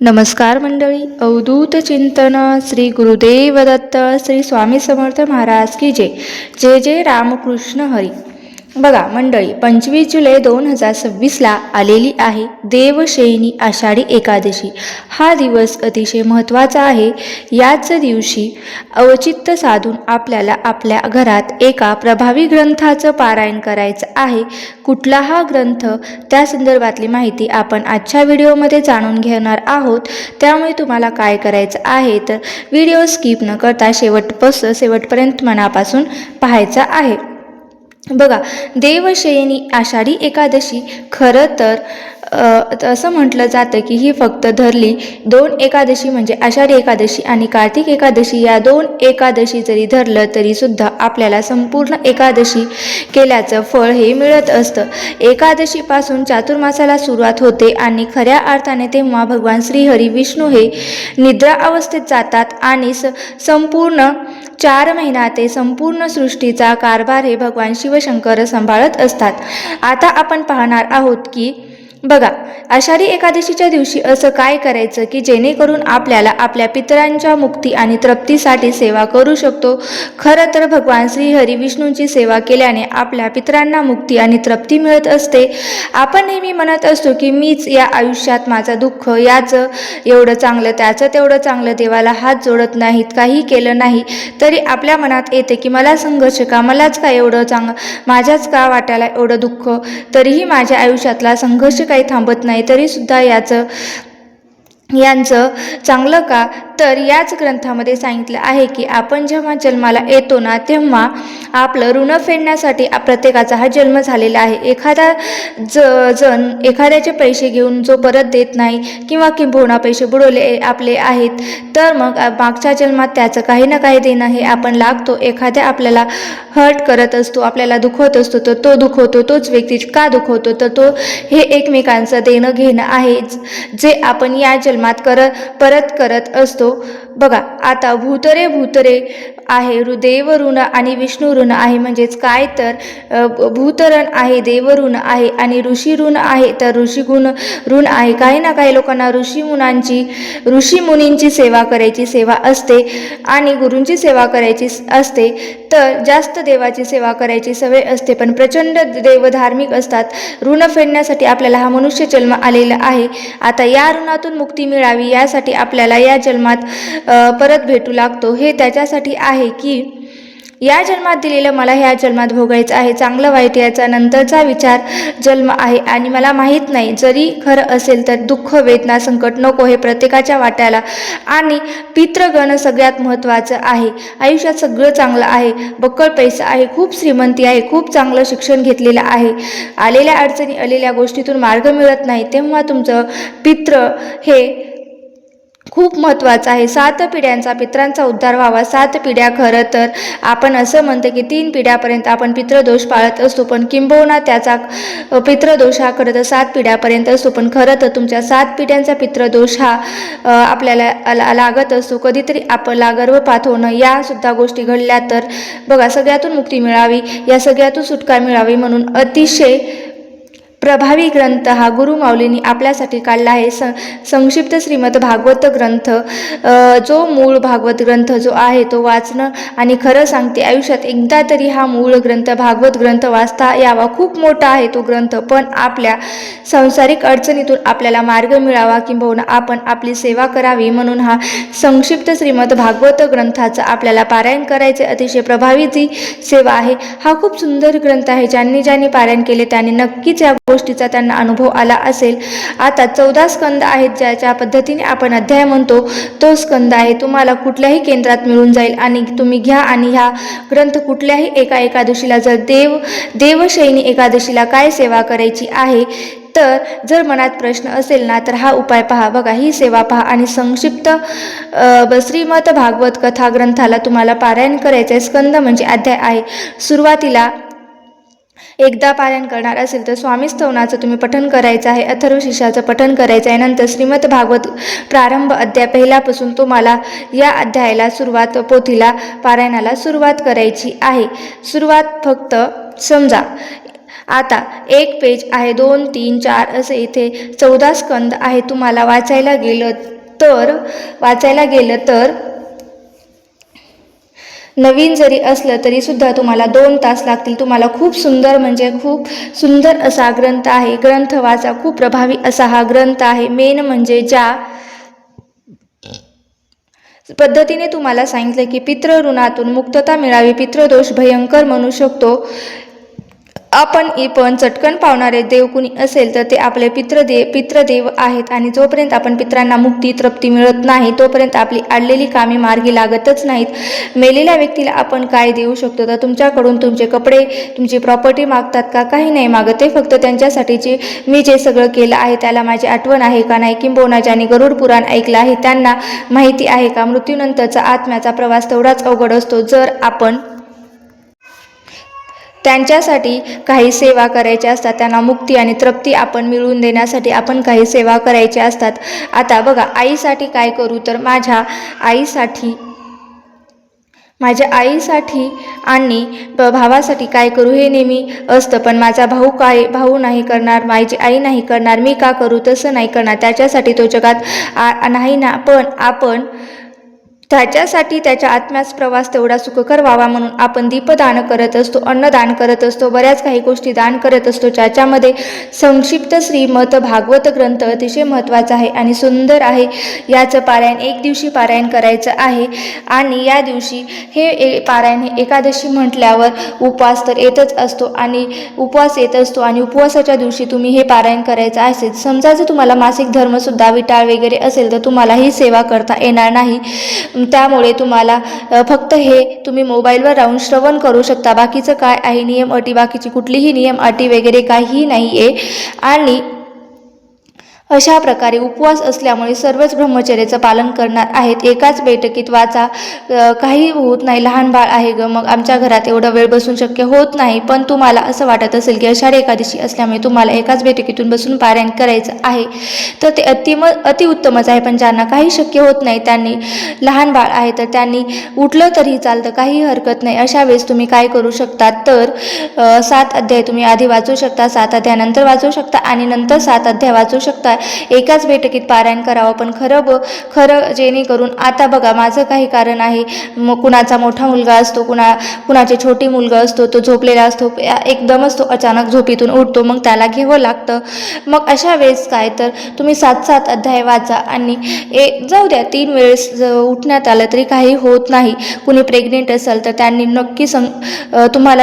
नमस्कार मंडळी. अवधूत चिंतन श्री गुरुदेव दत्त श्री स्वामी समर्थ महाराज की जय. जय जय रामकृष्ण हरी. बघा मंडळी, 25 जुलै 2026 आलेली आहे देवशयनी आषाढी एकादशी. हा दिवस अतिशय महत्त्वाचा आहे. याच दिवशी औचित्य साधून आपल्याला आपल्या घरात एका प्रभावी ग्रंथाचं पारायण करायचं आहे. कुठला हा ग्रंथ, त्या संदर्भातली माहिती आपण आजच्या व्हिडिओमध्ये जाणून घेणार आहोत. त्यामुळे तुम्हाला काय करायचं आहे तर व्हिडिओ स्किप न करता शेवटपर्यंत मनापासून पाहायचा आहे. बघा, देवशयनी आषाढी एकादशी खरं तर असं म्हटलं जातं की ही फक्त धरली 2 एकादशी म्हणजे आषाढी एकादशी आणि कार्तिक एकादशी, या 2 एकादशी जरी धरलं तरी सुद्धा आपल्याला संपूर्ण एकादशी केल्याचं फळ हे मिळत असतं. एकादशीपासून चातुर्मासाला सुरुवात होते आणि खऱ्या अर्थाने तेव्हा भगवान श्रीहरी विष्णू हे निद्रा अवस्थेत जातात आणि संपूर्ण 4 महिना ते संपूर्ण सृष्टीचा कारभार हे भगवान शिवशंकर सांभाळत असतात. आता आपण पाहणार आहोत की बघा, आषाढी एकादशीच्या दिवशी असं काय करायचं की जेणेकरून आपल्याला आपल्या पितरांच्या मुक्ती आणि तृप्तीसाठी सेवा करू शकतो. खरं तर भगवान श्रीहरी विष्णूंची सेवा केल्याने आपल्या पितरांना मुक्ती आणि तृप्ती मिळत असते. आपण नेहमी म्हणत असतो की मीच या आयुष्यात माझं दुःख, याचं एवढं चांगलं, त्याचं तेवढं चांगलं, देवाला हात जोडत नाहीत, काही केलं नाही तरी आपल्या मनात येते की मला संघर्ष का, मलाच का एवढं माझ्याच का वाटायला एवढं दुःख, तरीही माझ्या आयुष्यातला संघर्ष काही थांबत नाही, तरी सुद्धा यांचं चांगलं का. तर याच ग्रंथामध्ये सांगितलं आहे की आपण जेव्हा जन्माला येतो ना, तेव्हा आपलं ऋण फेडण्यासाठी प्रत्येकाचा हा जन्म झालेला आहे. एखादा जण एखाद्याचे पैसे घेऊन जो परत देत नाही किंवा किंबहुना पैसे बुडवले आपले आहेत, तर मग मागच्या जन्मात त्याचं काही ना काही देणं हे आपण लागतो. एखाद्या आपल्याला हर्ट करत असतो, आपल्याला दुखवत असतो, तर तो दुखवतो, तोच व्यक्ती का दुखवतो, तर तो हे एकमेकांचं देणं घेणं आहे जे आपण या जन्मात परत करत असतो. बघा, आता भूतरे आहे, देव ऋण आणि विष्णू ऋण आहे. म्हणजेच काय तर भूतरण आहे, देव ऋण आहे आणि ऋषी ऋण आहे, तर ऋषी ऋण आहे. काही ना काही लोकांना ऋषी मुनींची सेवा करायची सेवा असते आणि गुरूंची सेवा करायची असते, तर जास्त देवाची सेवा करायची सवय असते. पण प्रचंड देव धार्मिक असतात. ऋण फेडण्यासाठी आपल्याला हा मनुष्य जन्म आलेला आहे. आता या ऋणातून मुक्ती मिळावी यासाठी आपल्याला या जन्मात परत भेटू लागतो. हे त्याच्यासाठी आहे की या जन्मात दिलेलं मला ह्या जन्मात भोगायचं आहे. चांगलं वाईट याचा नंतरचा विचार जन्म आहे आणि मला माहीत नाही, जरी खरं असेल तर दुःख, वेदना, संकट नको हे प्रत्येकाच्या वाट्याला. आणि पितृगण सगळ्यात महत्त्वाचं आहे. आयुष्यात सगळं चांगलं आहे, बक्कळ पैसा आहे, खूप श्रीमंती आहे, खूप चांगलं शिक्षण घेतलेलं आहे, आलेल्या अडचणी, आलेल्या गोष्टीतून मार्ग मिळत नाही, तेव्हा तुमचं पितृ हे खूप महत्त्वाचं आहे. 7 पिढ्यांचा पितरांचा उद्धार व्हावा. 7 पिढ्या, खरं तर आपण असं म्हणतो की 3 पिढ्यापर्यंत आपण पितृदोष पाळत असतो, पण किंबहुना त्याचा पितृदोष हा खरं तर 7 पिढ्यापर्यंत असतो. पण खरं तर तुमच्या 7 पिढ्यांचा पितृदोष हा आपल्याला लागत असतो. कधीतरी आपला गर्भपात होणं, या सुद्धा गोष्टी घडल्या तर बघा, सगळ्यातून मुक्ती मिळावी, या सगळ्यातून सुटका मिळावी म्हणून अतिशय प्रभावी ग्रंथ हा गुरुमाऊलींनी आपल्यासाठी काढला आहे. संक्षिप्त श्रीमद भागवत ग्रंथ, जो मूळ भागवत ग्रंथ जो आहे तो वाचणं, आणि खरं सांगते आयुष्यात एकदा तरी हा मूळ ग्रंथ भागवत ग्रंथ वाचता यावा. खूप मोठा आहे तो ग्रंथ, पण आपल्या सांसारिक अडचणीतून आपल्याला मार्ग मिळावा, किंबहुना आपण आपली सेवा करावी म्हणून हा संक्षिप्त श्रीमद भागवत ग्रंथाचं आपल्याला पारायण करायचे. अतिशय प्रभावी ती सेवा आहे. हा खूप सुंदर ग्रंथ आहे. ज्यांनी पारायण केले त्यांनी नक्कीच या गोष्टीचा त्यांना अनुभव आला असेल. आता 14 स्कंद आहेत, ज्याच्या पद्धतीने आपण अध्याय म्हणतो तो स्कंद आहे. तुम्हाला कुठल्याही केंद्रात मिळून जाईल आणि तुम्ही घ्या आणि हा ग्रंथ कुठल्याही एका एकादशीला, जर देवशयनी एकादशीला काय सेवा करायची आहे तर जर मनात प्रश्न असेल ना, तर हा उपाय पहा. बघा, ही सेवा पहा आणि संक्षिप्त श्रीमद भागवत कथा ग्रंथाला तुम्हाला पारायण करायचं आहे. स्कंद म्हणजे अध्याय आहे. सुरुवातीला एकदा पारायण करणार असेल तर स्वामी स्तवनाचं तुम्ही पठण करायचं आहे, अथर्वशीर्षाचं पठण करायचं आहे. नंतर श्रीमद भागवत प्रारंभ अध्याय पहिल्यापासून तुम्हाला या अध्यायाला पोथीला पारायणाला सुरुवात करायची आहे. सुरुवात फक्त समजा आता एक पेज आहे, 2 3 4 असे इथे 14 स्कंद आहे. तुम्हाला वाचायला गेलं तर नवीन जरी असलं तरी सुद्धा तुम्हाला 2 तास लागतील. तुम्हाला खूप सुंदर म्हणजे खूप सुंदर असा ग्रंथ आहे. ग्रंथ वाचा, खूप प्रभावी असा हा ग्रंथ आहे. मेन म्हणजे ज्या पद्धतीने तुम्हाला सांगितलं की पितृऋणातून मुक्तता मिळावी, पितृदोष भयंकर म्हणू शकतो आपण. पण चटकन पावणारे देव कुणी असेल तर ते आपले पितृदेव आहेत. आणि जोपर्यंत आपण पितरांना मुक्ती तृप्ती मिळत नाही तोपर्यंत आपली अडलेली कामे मार्गी लागतच नाहीत. मेलेल्या व्यक्तीला आपण काय देऊ शकतो? तर तुमच्याकडून तुमचे कपडे, तुमची प्रॉपर्टी मागतात का? काही नाही मागत. ते फक्त त्यांच्यासाठीची मी जे सगळं केलं आहे त्याला माझी आठवण आहे का नाही, किंबहुना ज्यांनी गरुड पुराण ऐकलं आहे त्यांना माहिती आहे का मृत्यूनंतरचा आत्म्याचा प्रवास तेवढाच अवघड असतो. जर आपण त्यांच्यासाठी काही सेवा करायच्या असतात, त्यांना मुक्ती आणि तृप्ती आपण मिळवून देण्यासाठी आपण काही सेवा करायच्या असतात. आता बघा, आईसाठी काय करू? तर माझ्या आईसाठी आणि भावासाठी काय करू हे नेहमी असतं. पण माझा भाऊ नाही करणार, माझी आई नाही करणार, मी का करू? तसं नाही करणार. त्याच्यासाठी तो जगात नाही ना, पण आपण त्याच्यासाठी त्याच्या आत्म्यास प्रवास तेवढा सुखकर व्हावा म्हणून आपण दीपदान करत असतो, अन्नदान करत असतो, बऱ्याच काही गोष्टी दान करत असतो. ज्याच्यामध्ये संक्षिप्त श्रीमद भागवत ग्रंथ अतिशय महत्त्वाचा आहे आणि सुंदर आहे. याचं पारायण एक दिवशी पारायण करायचं आहे. आणि या दिवशी हे पारायण हे एकादशी म्हटल्यावर उपवास तर येतच असतो आणि उपवासाच्या दिवशी तुम्ही हे पारायण करायचं असेल. समजा जर तुम्हाला मासिक धर्मसुद्धा विटाळ वगैरे असेल तर तुम्हाला ही सेवा करता येणार नाही. त्यामुळे तुम्हाला फक्त हे तुम्ही मोबाईलवर राहून श्रवण करू शकता. बाकीचं काय आहे नियम अटी, बाकीची कुठलीही नियम अटी वगैरे काहीही नाही आहे. आणि अशा प्रकारे उपवास असल्यामुळे सर्वच ब्रह्मचर्याचं पालन करणार आहेत. एकाच बैठकीत वाचा, काही होत नाही. लहान बाळ आहे ग, मग आमच्या घरात एवढा वेळ बसून शक्य होत नाही. पण तुम्हाला असं वाटत असेल की आषाढी एकादशी असल्यामुळे तुम्हाला एकाच बैठकीतून बसून पारायण करायचं आहे तर ते अतिउत्तमच आहे. पण ज्यांना काही शक्य होत नाही, त्यांनी लहान बाळ आहे तर त्यांनी उठलं तरी चालतं, काही हरकत नाही. अशा वेळेस तुम्ही काय करू शकता तर 7 अध्याय तुम्ही आधी वाचू शकता, 7 अध्याय नंतर वाचू शकता आणि नंतर 7 अध्याय वाचू शकता. एकाच बैठकीत पारायण करावं. पण खरं जेणेकरून आता बघा, माझं काही कारण आहे, मग कुणाचा मोठा मुलगा असतो, कुणाचे छोटी मुलगा असतो, तो झोपलेला असतो, एकदमच तो अचानक झोपीतून उठतो, मग त्याला घ्यावं लागतं. मग अशा वेळेस काय तर तुम्ही 7 अध्याय वाचा आणि जाऊ द्या 3 वेळेस उठण्यात आलं तरी काही होत नाही. कुणी प्रेग्नेंट असेल तर त्यांनी नक्की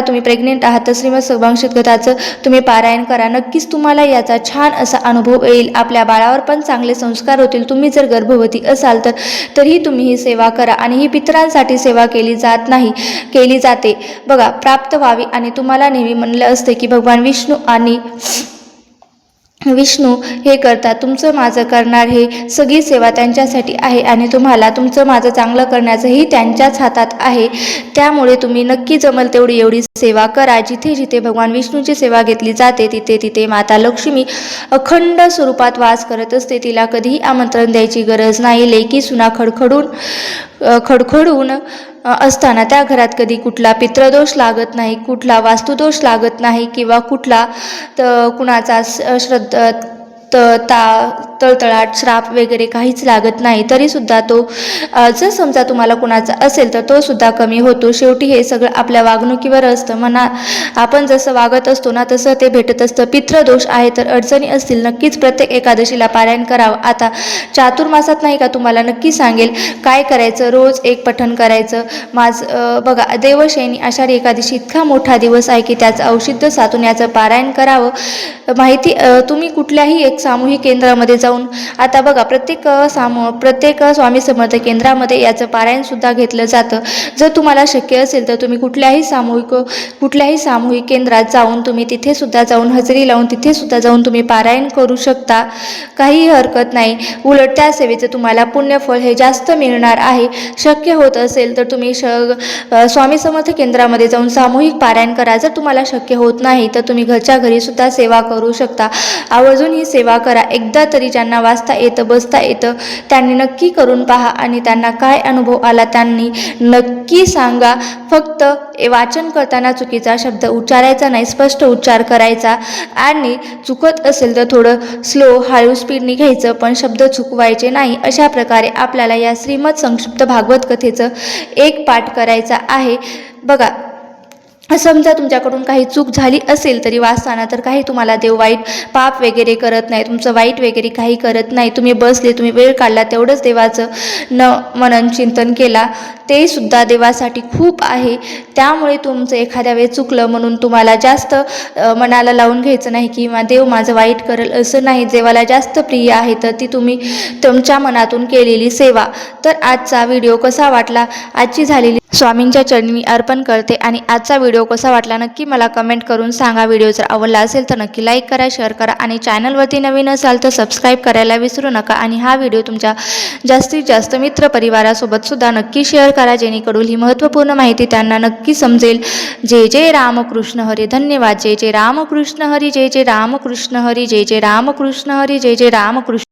तुम्ही प्रेग्नेंट आहात तर श्रीमद सगवांशित गीताचं तुम्ही पारायण करा. नक्कीच तुम्हाला याचा छान असा अनुभव येईल. आपल्या बाळावर पण चांगले संस्कार होतील. तुम्ही जर गर्भवती असाल तर तरीही तुम्ही ही सेवा करा. आणि ही पितरांसाठी सेवा केली जाते बघा, प्राप्त व्हावी. आणि तुम्हाला नेहमी म्हणलं असते की भगवान विष्णू हे करतात, तुमचं माझं करणार, हे सगळी सेवा त्यांच्यासाठी आहे आणि तुम्हाला तुमचं माझं चांगलं करण्याचंही त्यांच्याच हातात आहे. त्यामुळे तुम्ही नक्की जमल तेवढी एवढी सेवा करा. जिथे जिथे भगवान विष्णूची सेवा घेतली जाते तिथे तिथे माता लक्ष्मी अखंड स्वरूपात वास करत असते. तिला कधीही आमंत्रण द्यायची गरज नाही. लेकी सुना खडखडून असताना त्या घरात कधी कुठला पितृदोष लागत नाही, कुठला वास्तुदोष लागत नाही किंवा कुणाचा तळतळाट श्राप वगैरे काहीच लागत नाही. तरीसुद्धा तो जर समजा तुम्हाला कुणाचा असेल तर तो सुद्धा कमी होतो. शेवटी हे सगळं आपल्या वागणुकीवर असतं. आपण जसं वागत असतो ना तसं ते भेटत असतं. पितृदोष आहे तर अडचणी असतील नक्कीच प्रत्येक एकादशीला पारायण करावं. आता चातुर्मासात नाही का तुम्हाला नक्की सांगेल काय करायचं. रोज एक पठण करायचं. बघा, देवशयनी आषाढी एकादशी इतका मोठा दिवस आहे की त्याचं औषध साधून याचं पारायण करावं. माहिती तुम्ही कुठल्याही एक सामूहिक केंद्रामध्ये जाऊन, आता बघा प्रत्येक स्वामी समर्थ केंद्रामध्ये याचं पारायण सुद्धा घेतलं जातं. जर तुम्हाला शक्य असेल तर तुम्ही कुठल्याही सामूहिक केंद्रात जाऊन तुम्ही तिथे सुद्धा जाऊन हजेरी लावून तिथे सुद्धा जाऊन तुम्ही पारायण करू शकता. काही हरकत नाही. उलट त्या सेवेचं तुम्हाला पुण्यफळ हे जास्त मिळणार आहे. शक्य होत असेल तर तुम्ही स्वामी समर्थ केंद्रामध्ये जाऊन सामूहिक पारायण करा. जर तुम्हाला शक्य होत नाही तर तुम्ही घरच्या घरी सुद्धा सेवा करू शकता. आवर्जून ही सेवा सेवा करा. एकदा तरी ज्यांना वाचता येतं बसता येतं त्यांनी नक्की करून पहा आणि त्यांना काय अनुभव आला त्यांनी नक्की सांगा. फक्त वाचन करताना चुकीचा शब्द उच्चारायचा नाही, स्पष्ट उच्चार करायचा आणि चुकत असेल तर थोडं स्लो हळू स्पीडने घ्यायचं, पण शब्द चुकवायचे नाही. अशा प्रकारे आपल्याला या श्रीमद संक्षिप्त भागवत कथेचं एक पाठ करायचा आहे. बघा, समजा तुमच्याकडून काही चूक झाली असेल तरी वाचताना, तर काही तुम्हाला देव वाईट पाप वगैरे करत नाही, तुमचं वाईट वगैरे काही करत नाही. तुम्ही बसले, तुम्ही वेळ काढला, तेवढंच देवाचं मनन चिंतन केला, ते सुद्धा देवासाठी खूप आहे. त्यामुळे तुमचं एखाद्या वेळेस चुकलं म्हणून तुम्हाला जास्त मनाला लावून घ्यायचं नाही किंवा देव माझं वाईट करेल असं नाही. देवाला जास्त प्रिय आहे तर ती तुम्ही तुमच्या मनातून केलेली सेवा. तर आजचा व्हिडिओ कसा वाटला, आजची झालेली स्वामींच्या चरणी मी अर्पण करते आणि आजचा व्हिडिओ कसा वाटला नक्की मला कमेंट करून सांगा. व्हिडिओ जर आवडला असेल तर नक्की लाईक करा, शेअर करा आणि चॅनलवरती नवीन असाल तर सबस्क्राईब करायला विसरू नका. आणि हा व्हिडिओ तुमच्या जास्तीत जास्त मित्रपरिवारासोबत सुद्धा नक्की शेअर करा, जेणेकरून ही महत्त्वपूर्ण माहिती त्यांना नक्की समजेल. जय जय रामकृष्ण हरी. धन्यवाद. जय जय रामकृष्ण हरी. जय जय रामकृष्ण हरी. जय जय रामकृष्ण हरी. जय जय रामकृष्ण.